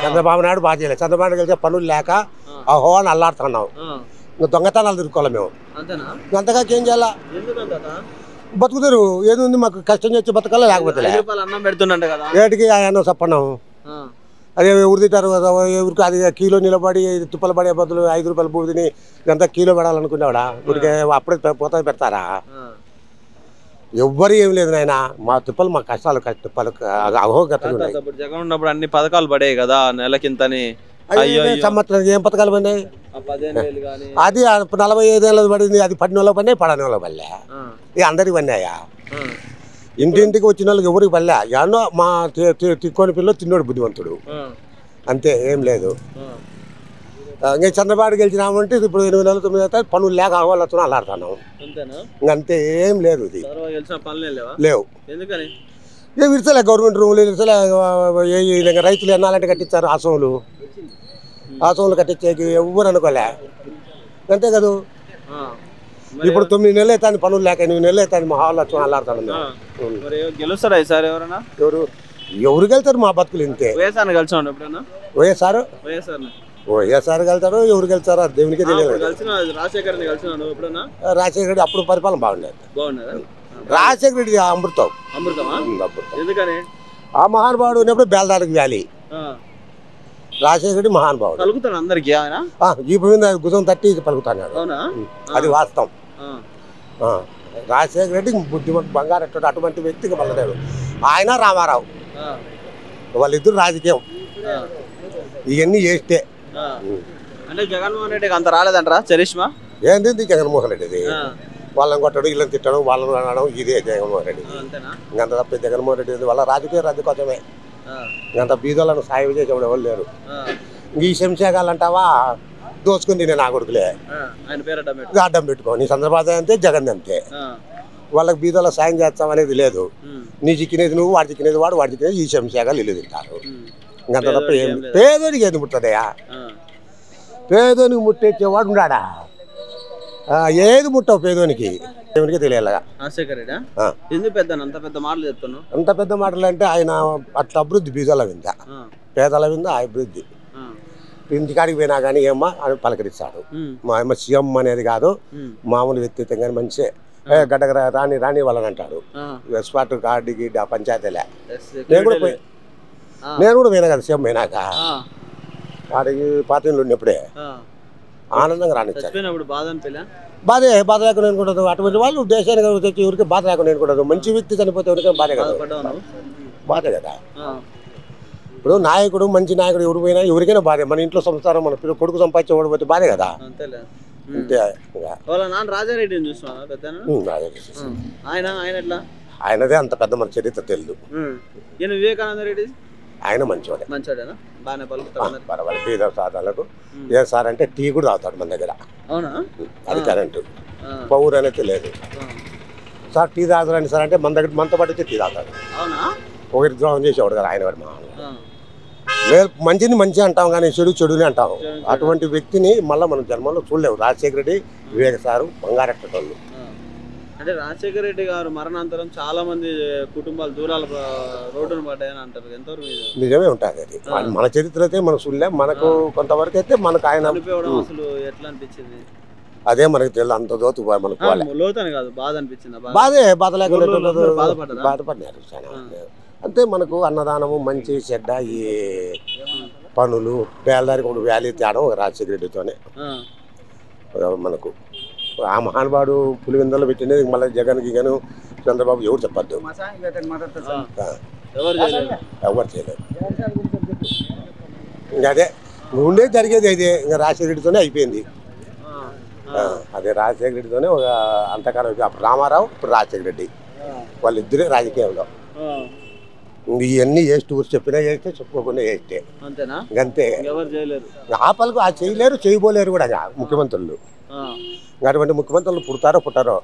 చంద్రబాబు నాయుడు బాగా చేయలేదు. చంద్రబాబు నాయుడు కలిసి పనులు లేక అహో అని అల్లాడుతున్నాం. ఇంకా దొంగతనాలు తిరుక్కోవాలి మేము. అంతగా ఏం చేయాలా? బతుకుతారు ఏది ఉంది మాకు, కష్టం చేసి బతకాలా లేకపోతే ఏటికి ఆయన చెప్పన్నాం. అదే ఎవరు తింటారు కదా, ఎవరికి అది కిలో నిలబడి తుప్పలు పడే బదులు 5 రూపాయల భూమిని ఇదంతా కిలో పెడాలనుకునేవాడా? ఊరికే అప్పుడే పోతా పెడతారా? ఎవ్వరు ఏం లేదు నాయన, మా తిప్పలు మా కష్టాలు తిప్పలు అహోగతులు. జగన్ ఉన్నప్పుడు అన్ని పథకాలు పడాయి కదా నెలకింతని, సంవత్సరం ఏం పథకాలు పడినాయి? అది 45 ఏళ్ళది పడింది, అది పడిన వాళ్ళకి పడినాయి, పడని వాళ్ళకి పడలే. ఇక అందరికి పడినాయా? ఇంటింటికి వచ్చిన వాళ్ళకి ఎవరికి పడలే. ఎన్నో మా తిక్కోని పిల్లలు తిన్నోడు బుద్ధివంతుడు, అంతే, ఏం లేదు. ఇంకా చంద్రబాబు గెలిచినామంటే ఇప్పుడు 8 నెలలు 9 నెలలు పనులు లేక వాళ్ళతో అలాడుతున్నాం. ఇంకంతే, ఏం లేదు. ఇది లేవు. ఇక విడిచలే గవర్నమెంట్ రూములు విడిచలే. రైతులు ఎన్నాలంటే కట్టించారు ఆసంలు కట్టించేకి ఎవ్వరు అనుకోలే, అంతే కదా. ఇప్పుడు 9 నెలలు అవుతుంది పనులు లేక, 8 నెలలు అవుతుంది మా హాల్లో అలాడుతాను. గెలుస్తారా ఈసారి ఎవరన్నా? ఎవరు గెలుతారు? మా బతుకులు ఇంతే. వైఎస్ఆర్ కలిసి వైఎస్ఆర్ గెలుతారు, ఎవరు గెలుతారో దేవునికే తెలియదు. రాజశేఖర రెడ్డి అప్పుడు పరిపాలన బాగుండేది. రాజశేఖర రెడ్డి అమృతం. ఆ మహానుభావుడు ఉన్నప్పుడు బేల్దారికి వ్యాలీ. రాజశేఖర రెడ్డి మహానుభావుడు, అందరికి ఈ మీద గుజం తట్టి పలుకుతాడు, అది వాస్తవం. రాజశేఖర రెడ్డి బుద్ధిమంతుడు, బంగారు అటువంటి వ్యక్తికి పల్లలేడు. ఆయన రామారావు వాళ్ళిద్దరు రాజకీయం ఇవన్నీ చేస్తే. అంటే జగన్మోహన్ రెడ్డికి అంత రాలేదంటారా చరిష్మా? ఏంటి జగన్మోహన్ రెడ్డిది? వాళ్ళని కొట్టడం, ఇళ్ళని తిట్టడం, వాళ్ళని అనడం, ఇదే జగన్మోహన్ రెడ్డి. ఇంకంత తప్ప జగన్మోహన్ రెడ్డి వాళ్ళ రాజకీయ రద్దు కోసమే. ఇంకంత బీదోళ్ళను సాయం చేసేవాడు ఎవరు లేరు. ఇంక ఈ శంశాగాలు అంటావా, దోచుకుని తినే నా కొడుకులే అడ్డం పెట్టుకోని. చంద్రబాబు అంతే, జగన్ అంతే. వాళ్ళకి బీదోళ్ళ సాయం చేస్తాం అనేది లేదు. నీ చిక్కినది నువ్వు, వాడి చిక్కినది వాడు, వాడి చిక్కినది ఈ శంశాగాలు ఇల్లు తింటారు. ఇంకంత తప్ప ఏం పేదోనికి ఏది ముట్టదయా? పేదోనికి ముట్టేచ్చేవాడు ఉన్నాడా? ఏది ముట్టవు పేదోనికి, దేవునికి తెలియాలగా. అంత పెద్ద మాటలు అంటే ఆయన అట్లా అభివృద్ధి బీదోళ్ళ వింద, పేదల వింద అభివృద్ధి. ఇంటికాడికి పోయినా కానీ ఏమ్మా అని పలకరిస్తాడు. మా అమ్మ సీఎం అనేది కాదు, మామూలు వ్యక్తిత్వం కానీ మంచి గడ్డగ రాని వాళ్ళని అంటాడు. స్పాట్ కార్డు గిడ్డ పంచాయతీలే. నేను కూడా పోయినా కదా సీఎం పోయినాక, వాడికి పార్టీలు ఉన్నప్పుడే ఆనందంగా రానిచ్చారు. బాధ లేకుండా అనుకుంటుంది. అటువంటి వాళ్ళు దేశానికి వచ్చి ఎవరికి బాధ లేకుండా అనుకుంటుంది. మంచి వ్యక్తి చనిపోతే ఎవరికైనా బాధే కదా, బాధే కదా. ఇప్పుడు నాయకుడు, మంచి నాయకుడు ఎవరు పోయినా ఎవరికైనా బాధే. మన ఇంట్లో సంసారం, మన కొడుకు సంపాదించే ఓడిపోతే బాధే కదా. అంతే. ఆయనదే అంత పెద్ద మన చరిత్ర తెలియదు. వివేకానంద రెడ్డి ఆయన మంచివాడే, బీద సాధాలకు. ఏ సార్ అంటే టీ కూడా తాగుతాడు మన దగ్గర, అది కరెంటు. పౌరు అనేది లేదు సార్. టీ తాగుతారండి సార్ అంటే మన దగ్గర మనతో పాటు టీ తాగుతాడు. ఒకరి ద్రోహం చేసేవాడు కదా ఆయన. వాడు మంచిని మంచి అంటాం కానీ చెడుని అంటాం. అటువంటి వ్యక్తిని మళ్ళీ మనం జన్మలో చూడలేము. రాజశేఖర రెడ్డి, వివేక సారు బంగారెట్టోళ్ళు. అంటే రాజశేఖర రెడ్డి గారు మరణాంతరం చాలా మంది కుటుంబాలు దూరాల రోడ్డును పడ్డాయని అంటారు. ఎంతవరకు నిజమే ఉంటుంది అది. మన చరిత్ర అయితే మనం చూడలేం. మనకు కొంతవరకు అయితే మనకు ఆయన అసలు ఎట్లా అనిపించింది అదే మనకు తెలియదు. అంత దోతు మనకు లోతని కాదు, బాధ అనిపించింది. బాధ లేకుండా బాధపడినారు అంతే. మనకు అన్నదానము, మంచి చెడ్డ, ఈ పనులు, పేదదారికి ఒక వ్యాలీ తేడం రాజశేఖర రెడ్డితోనే మనకు. ఆ మహానుభావుడు పులివెందులో పెట్టినది మళ్ళీ జగన్కి గాను చంద్రబాబు ఎవరు చెప్పద్దు, ఎవరు చేయలేదు. ఇంకా అదే ఉండే జరిగేది అయితే ఇంకా రాజశేఖర రెడ్డితోనే అయిపోయింది. అదే రాజశేఖర రెడ్డితోనే ఒక అంతకాలం. అప్పుడు రామారావు, ఇప్పుడు రాజశేఖర రెడ్డి, వాళ్ళిద్దరే రాజకీయంలో. ఇవన్నీ వేస్ట్, ఊరు చెప్పినా వేస్తే చెప్పుకోకుండా వేస్తే ఇంకంతే. ఆపలకు చేయలేరు, చేయబోలేరు కూడా ముఖ్యమంత్రులు. అటువంటి ముఖ్యమంత్రులు పుడతారో పుట్టారో.